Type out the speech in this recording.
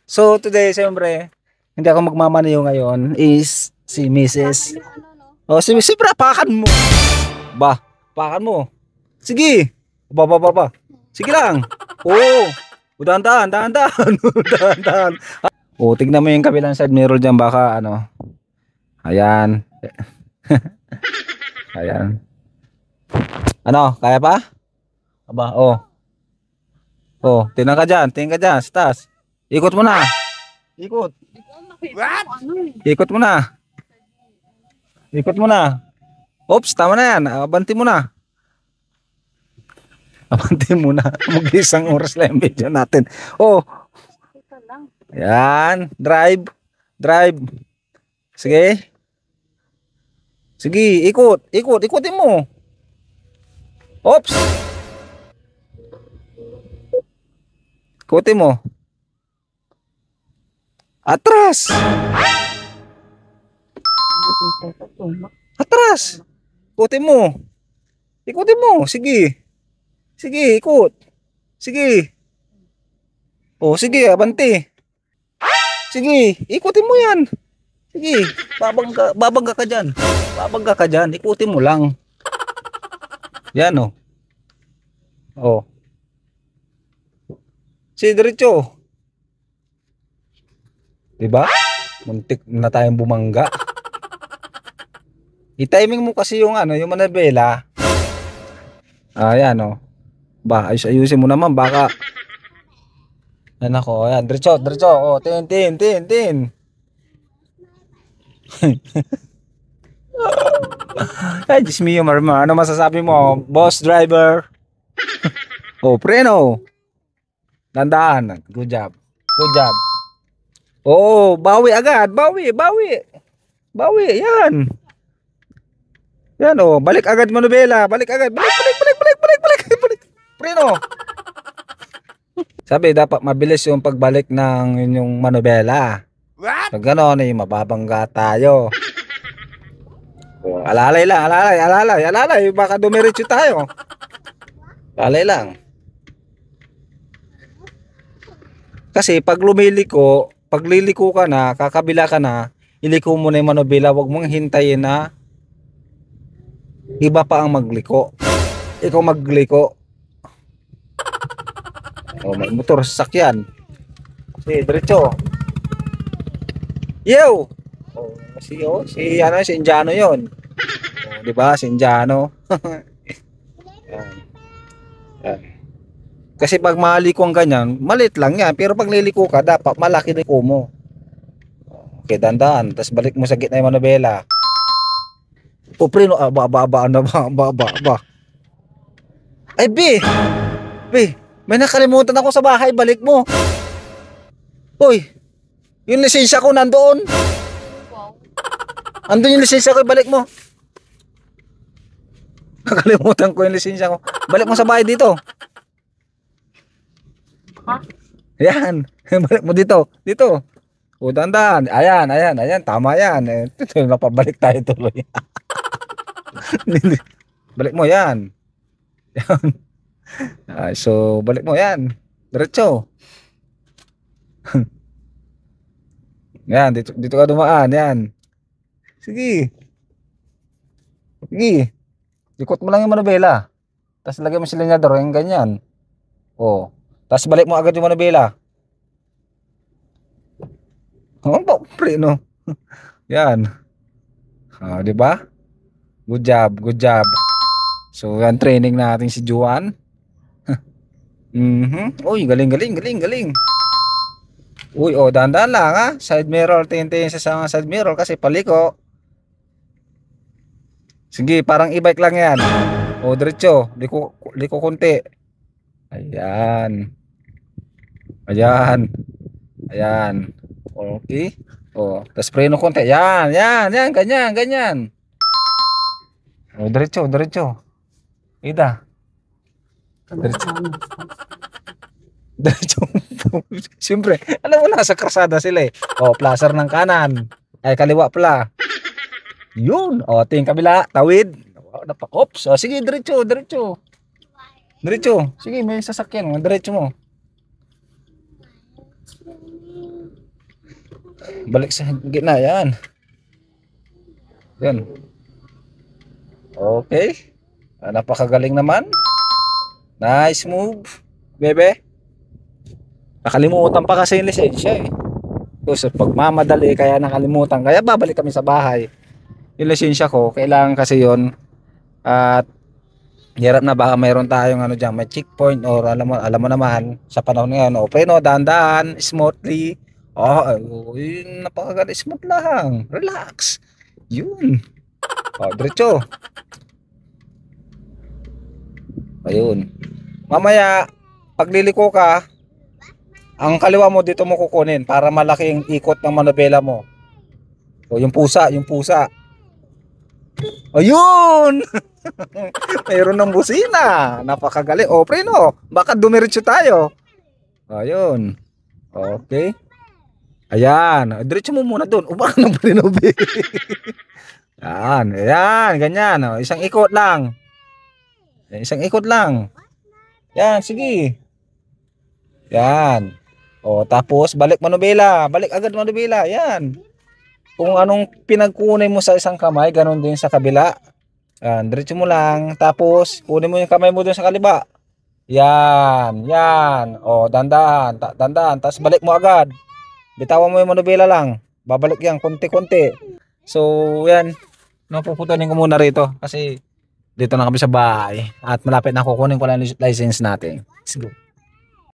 So today, siyempre, hindi ako magmamaniyo ngayon is si Mrs. Oh, si Mrs. Siyempre, pakan mo. Ba, pakan mo. Sige. Ba. Sige lang. Oo. Dahan-dahan, dahan-dahan. Dahan-dahan. Oh, tignan mo yung kabilang side mirror dyan, baka ano. Ayan. Ayan. Ano, kaya pa? Aba, oh. Oh, tingnan ka dyan, sa taas. Ikot mo na. Ikot. Ikot mo na. Ikot mo na. Oops, tama na yan. Abanti mo na. Abanti mo na. Mag-isang oras lang yung video natin. Oh. Yan. Drive. Drive. Sige. Sige, ikot. Ikot. Ikutin mo. Oops. Ikutin mo. Atras. Atras. Ikutin mo. Ikutin mo. Sige. Sige, ikot. Sige. Oh, sige, abanti. Sige, ikutin mo yan. Sige, babangga ka dyan. Babangga ka dyan. Ikutin mo lang. Yan, oh. Oh. Si diretso. Diba? Muntik na tayong bumangga. I-timing mo kasi yung ano, yung manabela. Ayan, oh. Ba, ayusin mo naman, baka. Ayan ako, ayan. Diretso. Oh, tin. Ay, Diyos mio, Marma. Ano masasabi mo, boss driver? Oh, preno. Tandaan. Good job. Oh, bawi agad. Bawi. Yan. Yan, oh. Balik agad, manubela. Balik agad. Balik. Preno. Sabi, dapat mabilis yung pagbalik ng inyong manubela. Pag gano'n, mababangga tayo. Oh, alalay. Baka dumiretso tayo. Alalay lang. Kasi pag liliko ka na, kakabila ka na, iliko mo na yung manubela, wag mong hintayin na iba pa ang magliko. Ikaw magliko. Oh, may motor, sasakyan. Si diretso. Yo. Oh, si Indiano 'yon. Oh, 'di ba? Si Indiano. Yan. Kasi pag maliko ang ganyan, malit lang yan. Pero pag liliko ka, dapat malaki liko mo. Okay, dandan. Tapos balik mo sa gitna yung manubela. O preno, ba. Ay, B, may nakalimutan ako sa bahay. Balik mo. Uy, yung lisensya ko nandoon. Andun yung lisensya ko, balik mo. Nakalimutan ko yung lisensya ko. Balik mo sa bahay dito. Ayan. Balik mo dito. O, dandan. Ayan. Tama yan. Napabalik tayo tuloy. Balik mo yan. So, balik mo yan. Diretso. Yan, dito ka dumaan. Yan. Sige. Ikot mo lang yung manubela. Tapos lagay mo sila niya yung ganyan. Oh. Tapos balik mo agad yung manubela. Oh, pre, no? Yan. Di ba? Good job. So, yan training natin si Juan. Uy, galing. Uy, oh, dahan-dahan lang ha. Side mirror, tingin sa side mirror kasi paliko. Sige, parang e-bike lang yan. Oh, diretso. Liko konti. Ayan. Okay. Oh, tas preno konti. Yan, ganyan. Oh, diretso. Ida. Diretso. Siyempre, alam mo nasa krasada sila eh. Oh, placer ng kanan. Ay, kaliwa pala. Yun. O, tingin kabila. Tawid. Oops. O, sige, diretso. Sige, may sasakyan. Diretso mo. Balik sa gitna, yan. Yan. Okay. Napakagaling naman. Nice move, bebe. Nakalimutan pa kasi yung lisensya eh. So, pagmamadali kaya nakalimutan. Kaya babalik kami sa bahay. Yung lisensya ko, kailangan kasi yon. At hirap na baka mayroon tayong ano diyan, may checkpoint or alam mo naman sa panahon ngayon, okay no, dahan-dahan, smoothly. Yun, napakagaling, smooth lang. Relax. Yun. Diretso. Ayun. Mamaya pagliliko ka, ang kaliwa mo dito mo kukunin para malaki yung ikot ng manobela mo. O yung pusa, yung pusa. Ayun! Mayroon ng busina. Napakagaling. O, pre, no? Baka dumiretso tayo. Ayun. Okay. Ayan. Diretso mo muna doon. Baka nang parinobi. Yan. Ayan. Ganyan. O, isang ikot lang. Isang ikot lang. Yan. Sige. Yan. O, tapos balik manobela. Balik agad manobela. Yan. Kung anong pinagkunin mo sa isang kamay, ganun din sa kabila. Yan, diretso mo lang. Tapos, kunin mo yung kamay mo dun sa kaliba. Yan, yan. O, dandan, dandan. Tapos balik mo agad. Bitawan mo yung manubela lang. Babalik yan, konti-konti. So, yan. Puputunin ko muna rito. Kasi, dito na kami sa bahay. At malapit na kukunin ko lang yung license natin. Let's go.